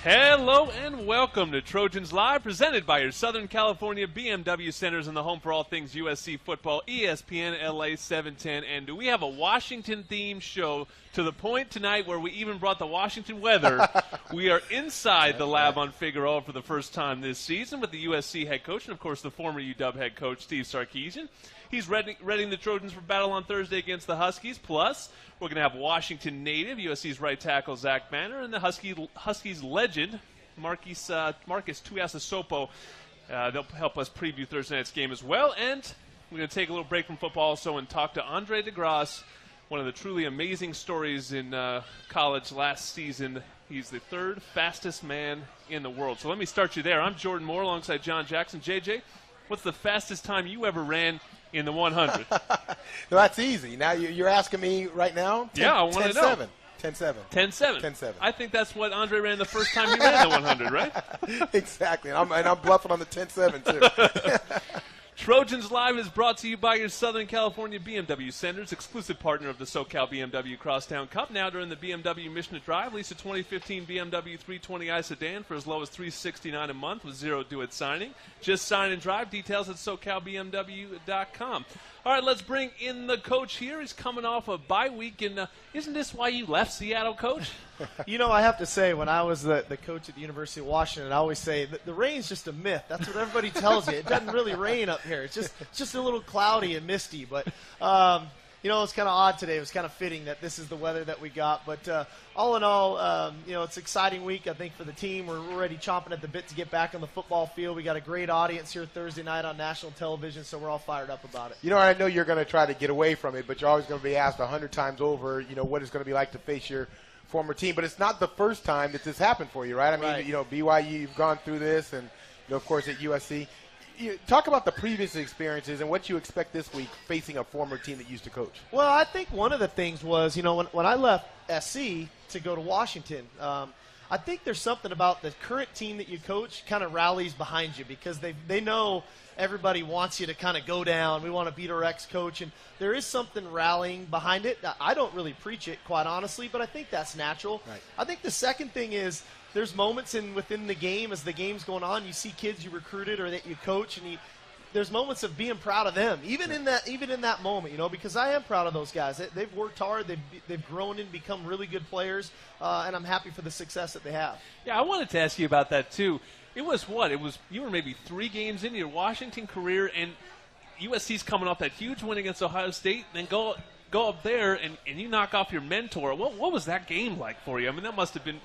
Hello and welcome to Trojans Live, presented by your Southern California BMW Centers and the home for all things USC football, ESPN LA 710. And do we have a Washington-themed show to the point tonight where we even brought the Washington weather? We are inside the lab on Figueroa for the first time this season with the USC head coach and, of course, the former UW head coach, Steve Sarkisian. He's readying the Trojans for battle on Thursday against the Huskies. Plus, we're going to have Washington native, USC's right tackle, Zach Banner, and the Huskies legend, Marcus Tuiasosopo. They'll help us preview Thursday night's game as well. And we're going to take a little break from football also and talk to Andre DeGrasse, one of the truly amazing stories in college last season. He's the third fastest man in the world. So let me start you there. I'm Jordan Moore alongside John Jackson. JJ, what's the fastest time you ever ran in the 100? No, that's easy. Now you're asking me right now? Yeah, I want to know. 10-7. 10-7. 10-7. I think that's what Andre ran the first time he ran the 100, right? Exactly. And I'm bluffing on the 10-7, too. Trojans Live is brought to you by your Southern California BMW Centers, exclusive partner of the SoCal BMW Crosstown Cup. Now during the BMW Mission to Drive, lease a 2015 BMW 320i sedan for as low as $369 a month with zero due at signing. Just sign and drive. Details at SoCalBMW.com. All right, let's bring in the coach here. He's coming off a bye week, and isn't this why you left Seattle, Coach? You know, I have to say, when I was the coach at the University of Washington, I always say that the rain's just a myth. That's what everybody tells you. It doesn't really rain up here. It's just a little cloudy and misty. But, you know, it's kind of odd today. It was kind of fitting that this is the weather that we got. But all in all, you know, it's an exciting week, I think, for the team. We're already chomping at the bit to get back on the football field. We got a great audience here Thursday night on national television, so we're all fired up about it. You know, I know you're going to try to get away from it, but you're always going to be asked 100 times over, you know, what it's going to be like to face your former team. But it's not the first time that this happened for you, right? I mean, right. You know, BYU, you've gone through this, and, you know, of course, at USC. Talk about the previous experiences and what you expect this week facing a former team that you used to coach. Well, I think one of the things was, you know, when I left SC to go to Washington, I think there's something about the current team that you coach kind of rallies behind you because they know everybody wants you to kind of go down. We want to beat our ex-coach, and there is something rallying behind it. I don't really preach it, quite honestly, but I think that's natural. Right. I think the second thing is there's moments within the game as the game's going on. You see kids you recruited or that you coach, and there's moments of being proud of them, even in that moment, you know, because I am proud of those guys. They've worked hard. They've grown and become really good players, and I'm happy for the success that they have. Yeah, I wanted to ask you about that, too. It was you were maybe 3 games into your Washington career, and USC's coming off that huge win against Ohio State, then go up there and you knock off your mentor. What was that game like for you? I mean, that must have been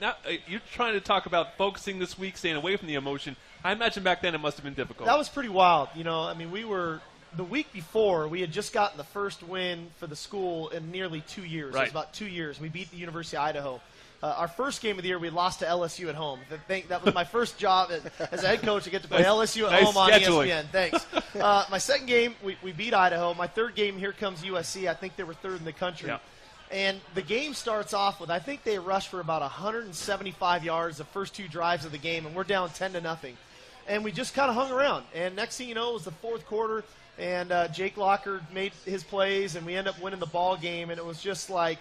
you're trying to talk about focusing this week, staying away from the emotion. I imagine back then it must have been difficult. That was pretty wild. You know, I mean, the week before, we had just gotten the first win for the school in nearly 2 years. Right. It was about 2 years. We beat the University of Idaho. Our first game of the year, we lost to LSU at home. That was my first job as a head coach to get to play LSU at home on ESPN. Thanks. My second game, we beat Idaho. My third game, here comes USC. I think they were third in the country. Yeah. And the game starts off with, I think they rushed for about 175 yards the first 2 drives of the game, and we're down 10-0. And we just kind of hung around. And next thing you know, it was the fourth quarter, and Jake Locker made his plays, and we ended up winning the ball game, and it was just like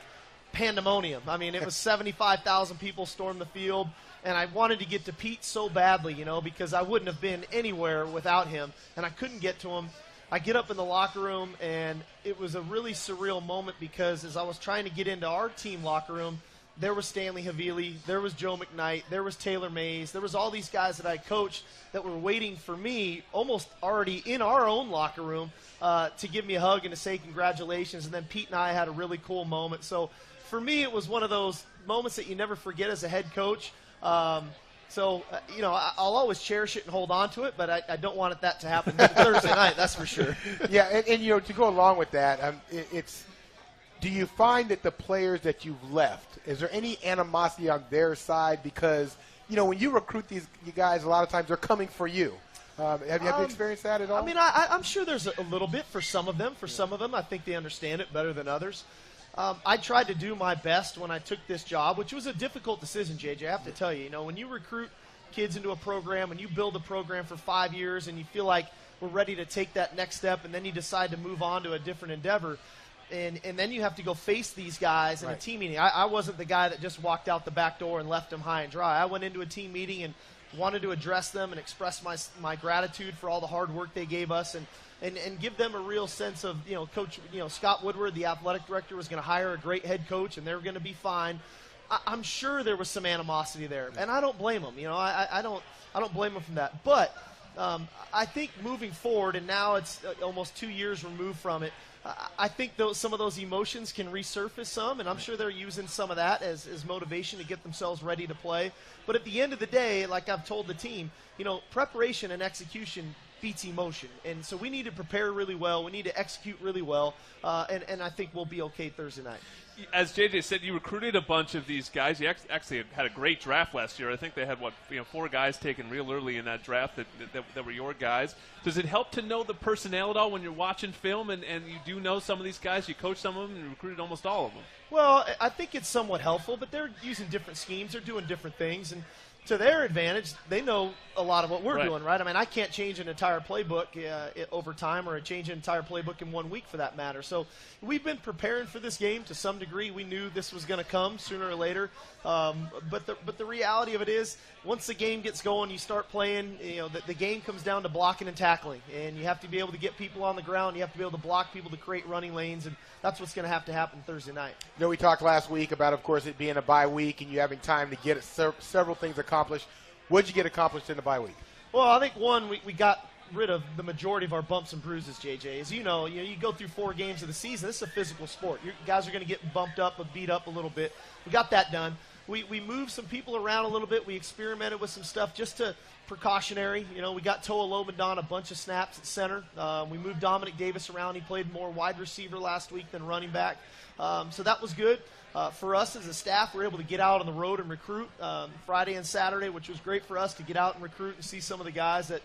pandemonium. I mean, it was 75,000 people stormed the field, and I wanted to get to Pete so badly, you know, because I wouldn't have been anywhere without him, and I couldn't get to him. I get up in the locker room, and it was a really surreal moment because as I was trying to get into our team locker room, there was Stanley Havili, there was Joe McKnight, there was Taylor Mays, there was all these guys that I coached that were waiting for me almost already in our own locker room to give me a hug and to say congratulations, and then Pete and I had a really cool moment. So for me, it was one of those moments that you never forget as a head coach. You know, I'll always cherish it and hold on to it, but I don't want that to happen Thursday night, that's for sure. Yeah, and you know, to go along with that, do you find that the players that you've left, is there any animosity on their side? Because, you know, when you recruit you guys, a lot of times they're coming for you. Have you experienced that at all? I mean, I'm sure there's a little bit for some of them. For some of them, I think they understand it better than others. I tried to do my best when I took this job, which was a difficult decision, JJ. I have to tell you, you know, when you recruit kids into a program and you build a program for 5 years and you feel like we're ready to take that next step and then you decide to move on to a different endeavor, And then you have to go face these guys in a team meeting. I wasn't the guy that just walked out the back door and left them high and dry. I went into a team meeting and wanted to address them and express my gratitude for all the hard work they gave us and give them a real sense of, Coach, Scott Woodward, the athletic director, was going to hire a great head coach and they were going to be fine. I'm sure there was some animosity there, and I don't blame them. I don't blame them from that. But I think moving forward, and now it's almost 2 years removed from it, I think some of those emotions can resurface some, and I'm sure they're using some of that as motivation to get themselves ready to play. But at the end of the day, like I've told the team, preparation and execution beats emotion. And so we need to prepare really well. We need to execute really well, and I think we'll be okay Thursday night. As JJ said, you recruited a bunch of these guys. You actually had a great draft last year. I think they had, 4 guys taken real early in that draft that were your guys. Does it help to know the personnel at all when you're watching film and you do know some of these guys? You coach some of them and you recruited almost all of them. Well, I think it's somewhat helpful, but they're using different schemes. They're doing different things. And to their advantage, they know a lot of what we're doing, right? I mean, I can't change an entire playbook over time or change an entire playbook in 1 week for that matter. So we've been preparing for this game to some degree. We knew this was going to come sooner or later. But the reality of it is, once the game gets going, you start playing, the game comes down to blocking and tackling. And you have to be able to get people on the ground. You have to be able to block people to create running lanes. And that's what's going to happen Thursday night. We talked last week about, of course, it being a bye week and you having time to get several things accomplished. What did you get accomplished in the bye week? Well, I think, one, we got rid of the majority of our bumps and bruises, JJ. As you know, you go through 4 games of the season. This is a physical sport. You guys are going to get bumped up and beat up a little bit. We got that done. We moved some people around a little bit. We experimented with some stuff just to precautionary. We got Toa Lobendon a bunch of snaps at center. We moved Dominic Davis around. He played more wide receiver last week than running back. So that was good. For us as a staff, we were able to get out on the road and recruit Friday and Saturday, which was great for us to get out and recruit and see some of the guys that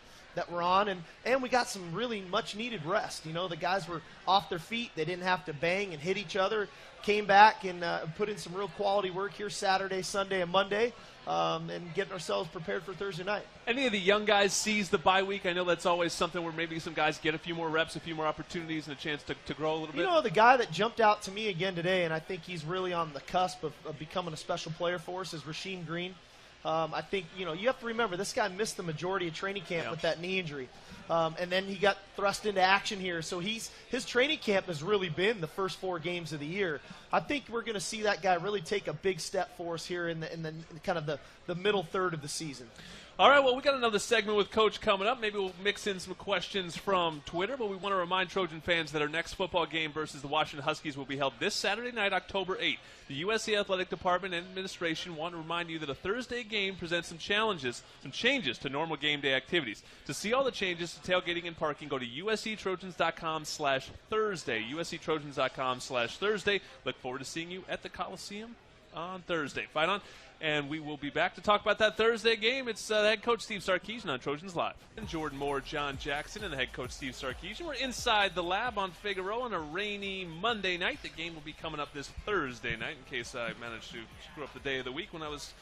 were on. And we got some really much-needed rest. The guys were off their feet. They didn't have to bang and hit each other. Came back and put in some real quality work here Saturday, Sunday, and Monday, and getting ourselves prepared for Thursday night. Any of the young guys seize the bye week? I know that's always something where maybe some guys get a few more reps, a few more opportunities, and a chance to grow a little bit. The guy that jumped out to me again today, and I think he's really on the cusp of becoming a special player for us, is Rasheem Green. I think, you have to remember, this guy missed the majority of training camp with that knee injury. And then he got thrust into action here. So his training camp has really been the first 4 games of the year. I think we're going to see that guy really take a big step for us here in the kind of the middle third of the season. All right, well, we got another segment with Coach coming up. Maybe we'll mix in some questions from Twitter, but we want to remind Trojan fans that our next football game versus the Washington Huskies will be held this Saturday night, October 8th. The USC Athletic Department and administration want to remind you that a Thursday game presents some changes to normal game day activities. To see all the changes to tailgating and parking, go to usctrojans.com/Thursday, usctrojans.com/Thursday. Look forward to seeing you at the Coliseum on Thursday. Fight on. And we will be back to talk about that Thursday game. It's head coach Steve Sarkisian on Trojans Live. And Jordan Moore, John Jackson, and the head coach Steve Sarkisian. We're inside the lab on Figueroa on a rainy Monday night. The game will be coming up this Thursday night, in case I managed to screw up the day of the week when I was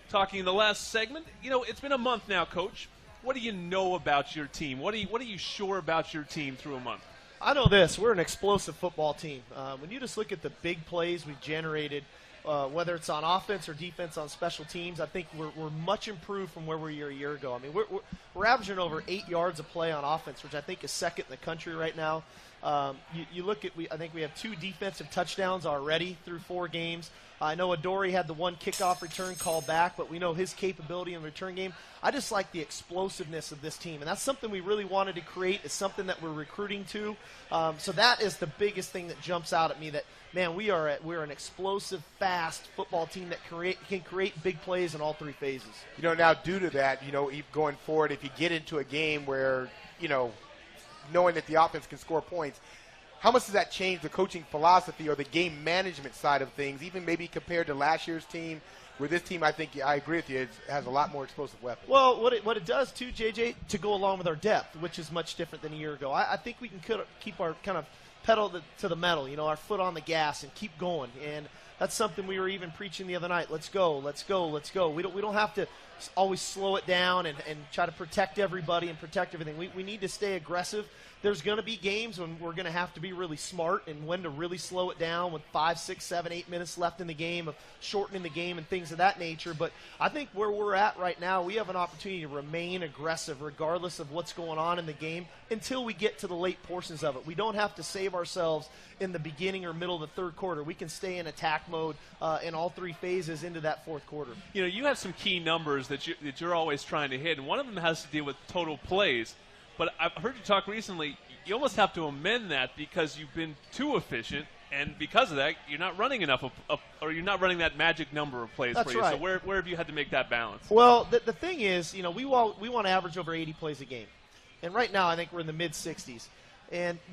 talking in the last segment. It's been a month now, Coach. What do you know about your team? What are you sure about your team through a month? I know this. We're an explosive football team. When you just look at the big plays we've generated, whether it's on offense or defense on special teams, I think we're much improved from where we were a year ago. I mean, we're averaging over 8 yards a play on offense, which I think is second in the country right now. You look at, I think we have 2 defensive touchdowns already through 4 games. I know Adoree had the 1 kickoff return call back, but we know his capability in the return game. I just like the explosiveness of this team, and that's something we really wanted to create. It's something that we're recruiting to. So that is the biggest thing that jumps out at me, that, man, we're an explosive, fast football team that can create big plays in all 3 phases. Now due to that, going forward, if you get into a game where, knowing that the offense can score points, how much does that change the coaching philosophy or the game management side of things, even maybe compared to last year's team, where this team, I think, I agree with you, it has a lot more explosive weapons? Well, what it does, too, JJ, to go along with our depth, which is much different than a year ago, I think we can keep our kind of pedal to the metal, our foot on the gas and keep going. And That's something we were even preaching the other night. Let's go, let's go, let's go. We don't have to always slow it down and try to protect everybody and protect everything. We need to stay aggressive. There's going to be games when we're going to have to be really smart and when to really slow it down with 5, 6, 7, 8 minutes left in the game, of shortening the game and things of that nature. But I think where we're at right now, we have an opportunity to remain aggressive regardless of what's going on in the game until we get to the late portions of it. We don't have to save ourselves in the beginning or middle of the third quarter. We can stay in attack mode in all 3 phases into that fourth quarter. You know, you have some key numbers that you're always trying to hit, and one of them has to deal with total plays. But I've heard you talk recently, you almost have to amend that because you've been too efficient, and because of that, you're not running enough or you're not running that magic number of plays That's for you. right. So where have you had to make that balance? Well, the thing is, you know, we want to average over 80 plays a game. And right now I think we're in the mid-60s.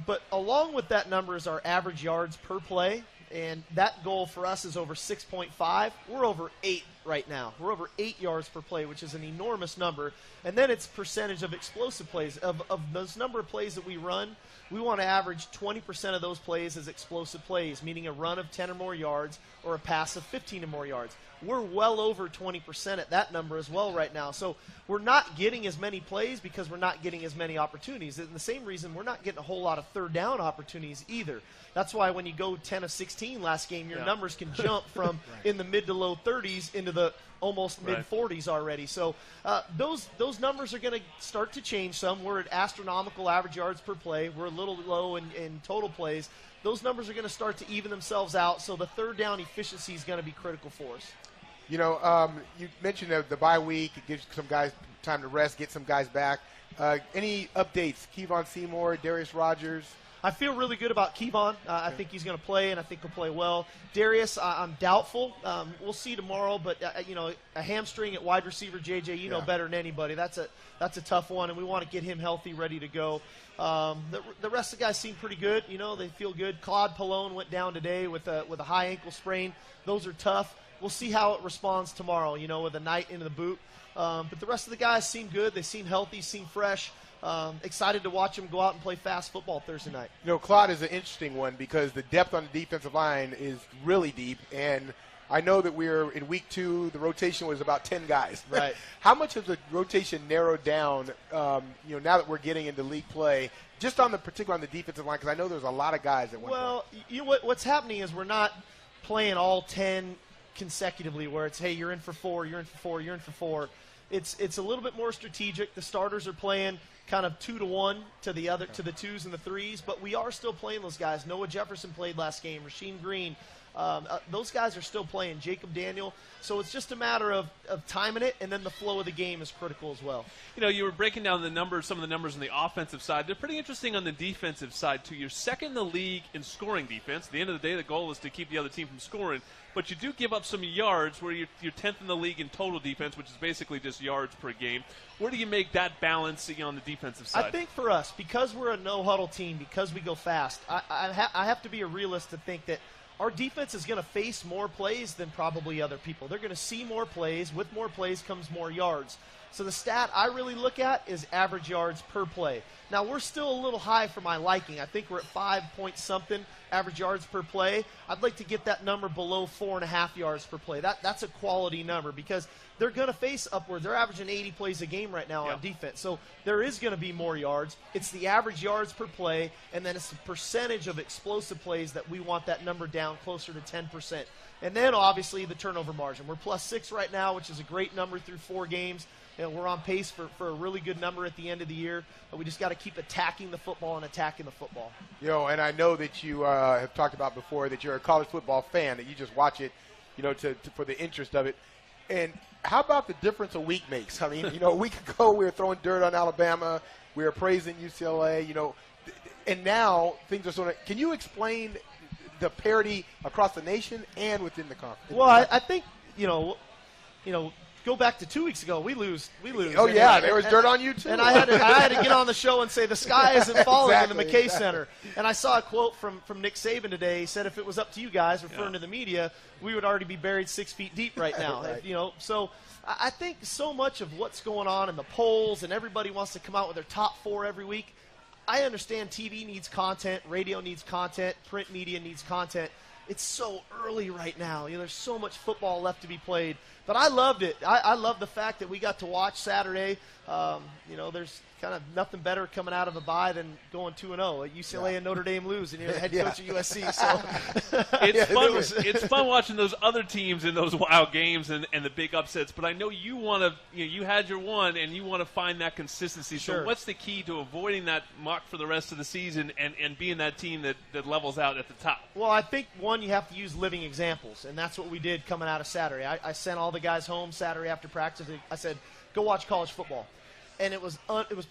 But along with that number is our average yards per play, and that goal for us is over 6.5. We're over 8 right now. We're over 8 yards per play, which is an enormous number. And then it's percentage of explosive plays. Of those number of plays that we run, we want to average 20% of those plays as explosive plays, meaning a run of 10 or more yards or a pass of 15 or more yards. We're well over 20% at that number as well right now. So we're not getting as many plays because we're not getting as many opportunities. And the same reason we're not getting a whole lot of third down opportunities either. That's why when you go 10 of 16 last game, your numbers can jump from in the mid to low 30s into the almost mid-40s already. So those numbers are going to start to change some. We're at astronomical average yards per play. We're a little low in total plays. Those numbers are going to start to even themselves out, so the third down efficiency is going to be critical for us. You know, you mentioned the bye week. It gives some guys time to rest, get some guys back. Any updates? Kevon Seymour, Darius Rogers? I feel really good about Kevon. I think he's going to play, and I think he'll play well. Darius, I'm doubtful. We'll see tomorrow, but you know, a hamstring at wide receiver, JJ, you know better than anybody. That's a tough one, and we want to get him healthy, ready to go. The rest of the guys seem pretty good. You know, they feel good. Claude Pallone went down today with a high ankle sprain. Those are tough. We'll see how it responds tomorrow, you know, with a night into the boot. But the rest of the guys seem good. They seem healthy, seem fresh. Excited to watch them go out and play fast football Thursday night. You know, Claude is an interesting one because the depth on the defensive line is really deep. And I know that we're in week 2, the rotation was about 10 guys. Right. How much has the rotation narrowed down, you know, now that we're getting into league play, just on particularly on the defensive line? Because I know there's a lot of guys at one point. Well, you know what's happening is we're not playing all 10 consecutively where it's, hey, you're in for 4, you're in for 4, you're in for 4. It's a little bit more strategic. The starters are playing kind of 2-to-1 to the other, to the 2s and the 3s, but we are still playing those guys. Noah Jefferson played last game. Rasheem Green, those guys are still playing. Jacob Daniel. So it's just a matter of timing it, and then the flow of the game is critical as well. You know, you were breaking down the numbers, some of the numbers on the offensive side. They're pretty interesting on the defensive side, too. You're second in the league in scoring defense. At the end of the day, the goal is to keep the other team from scoring. But you do give up some yards where you're 10th in the league in total defense, which is basically just yards per game. Where do you make that balance on the defensive side? I think for us, because we're a no-huddle team, because we go fast, I have to be a realist to think that our defense is going to face more plays than probably other people. They're going to see more plays. With more plays comes more yards. So the stat I really look at is average yards per play. Now, we're still a little high for my liking. I think we're at 5-point-something average yards per play. I'd like to get that number below 4.5 yards per play. That's a quality number because they're going to face upwards. They're averaging 80 plays a game right now on defense. So there is going to be more yards. It's the average yards per play, and then it's the percentage of explosive plays that we want that number down closer to 10%. And then, obviously, the turnover margin. We're +6 right now, which is a great number through 4 games. You know, we're on pace for a really good number at the end of the year. But we just got to keep attacking the football and attacking the football. You know, and I know that you have talked about before that you're a college football fan, that you just watch it, you know, for the interest of it. And how about the difference a week makes? I mean, you know, a week ago we were throwing dirt on Alabama. We were praising UCLA, you know. And now things are sort of – can you explain the parity across the nation and within the conference? Well, I think, you know, go back to 2 weeks ago, we lose. Oh, yeah, there was dirt on you, too. And I had to get on the show and say the sky isn't falling in the McKay Center. And I saw a quote from Nick Saban today. He said if it was up to you guys, referring to the media, we would already be buried 6 feet deep right now. Right. You know, so I think so much of what's going on in the polls and everybody wants to come out with their top 4 every week. I understand TV needs content, radio needs content, print media needs content. it's so early right now. There's so much football left to be played. But I loved it. I love the fact that we got to watch Saturday. There's kind of nothing better coming out of a bye than going 2-0 at UCLA and Notre Dame lose, and you're the head coach at USC. So it's fun watching those other teams in those wild games and the big upsets. But I know you want to, you had your one, and you want to find that consistency. Sure. So what's the key to avoiding that muck for the rest of the season and being that team that levels out at the top? Well, I think, one, you have to use living examples, and that's what we did coming out of Saturday. I sent all the guys home Saturday after practice. I said, go watch college football. And it was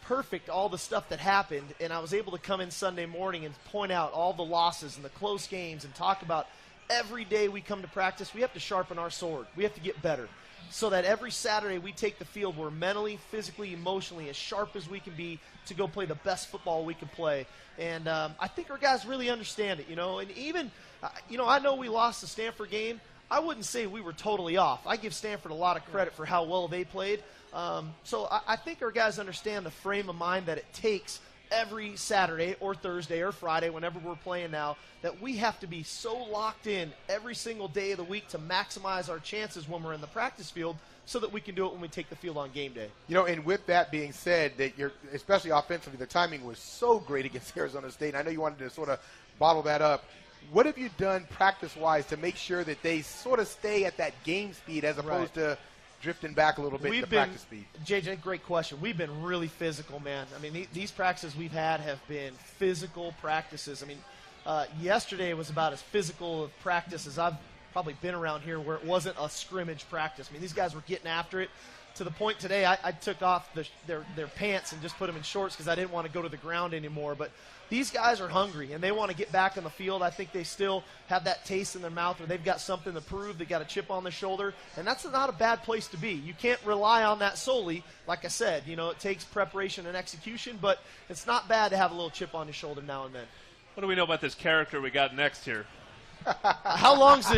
perfect, all the stuff that happened, and I was able to come in Sunday morning and point out all the losses and the close games and talk about every day we come to practice, we have to sharpen our sword. We have to get better so that every Saturday we take the field, we're mentally, physically, emotionally as sharp as we can be to go play the best football we can play. And I think our guys really understand it, And even, I know we lost the Stanford game. I wouldn't say we were totally off. I give Stanford a lot of credit for how well they played. So I think our guys understand the frame of mind that it takes every Saturday or Thursday or Friday, whenever we're playing now, that we have to be so locked in every single day of the week to maximize our chances when we're in the practice field so that we can do it when we take the field on game day. And with that being said, that especially offensively, the timing was so great against Arizona State. And I know you wanted to sort of bottle that up. What have you done practice-wise to make sure that they sort of stay at that game speed as opposed to drifting back a little bit to practice speed? JJ, great question. We've been really physical, man. I mean, these practices we've had have been physical practices. I mean, yesterday was about as physical of practice as I've probably been around here where it wasn't a scrimmage practice. I mean, these guys were getting after it. To the point today, I took off their pants and just put them in shorts because I didn't want to go to the ground anymore. But these guys are hungry, and they want to get back on the field. I think they still have that taste in their mouth where they've got something to prove. They got a chip on their shoulder, and that's not a bad place to be. You can't rely on that solely. Like I said, it takes preparation and execution, but it's not bad to have a little chip on your shoulder now and then. What do we know about this character we got next here? How long's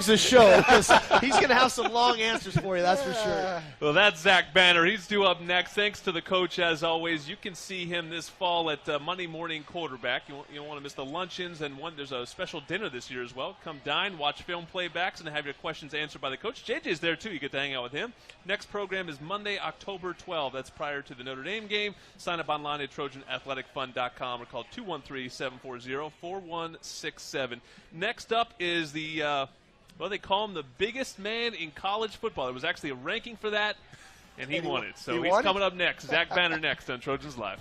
this show? Because he's going to have some long answers for you, that's for sure. Well, that's Zach Banner. He's due up next. Thanks to the coach, as always. You can see him this fall at Monday Morning Quarterback. You don't want to miss the luncheons, and there's a special dinner this year as well. Come dine, watch film playbacks, and have your questions answered by the coach. JJ's there, too. You get to hang out with him. Next program is Monday, October 12th. That's prior to the Notre Dame game. Sign up online at TrojanAthleticFund.com or call 213-740-4167. Next up is they call him the biggest man in college football. There was actually a ranking for that, and he won it. So he's coming up next. Zach Banner next on Trojans Live.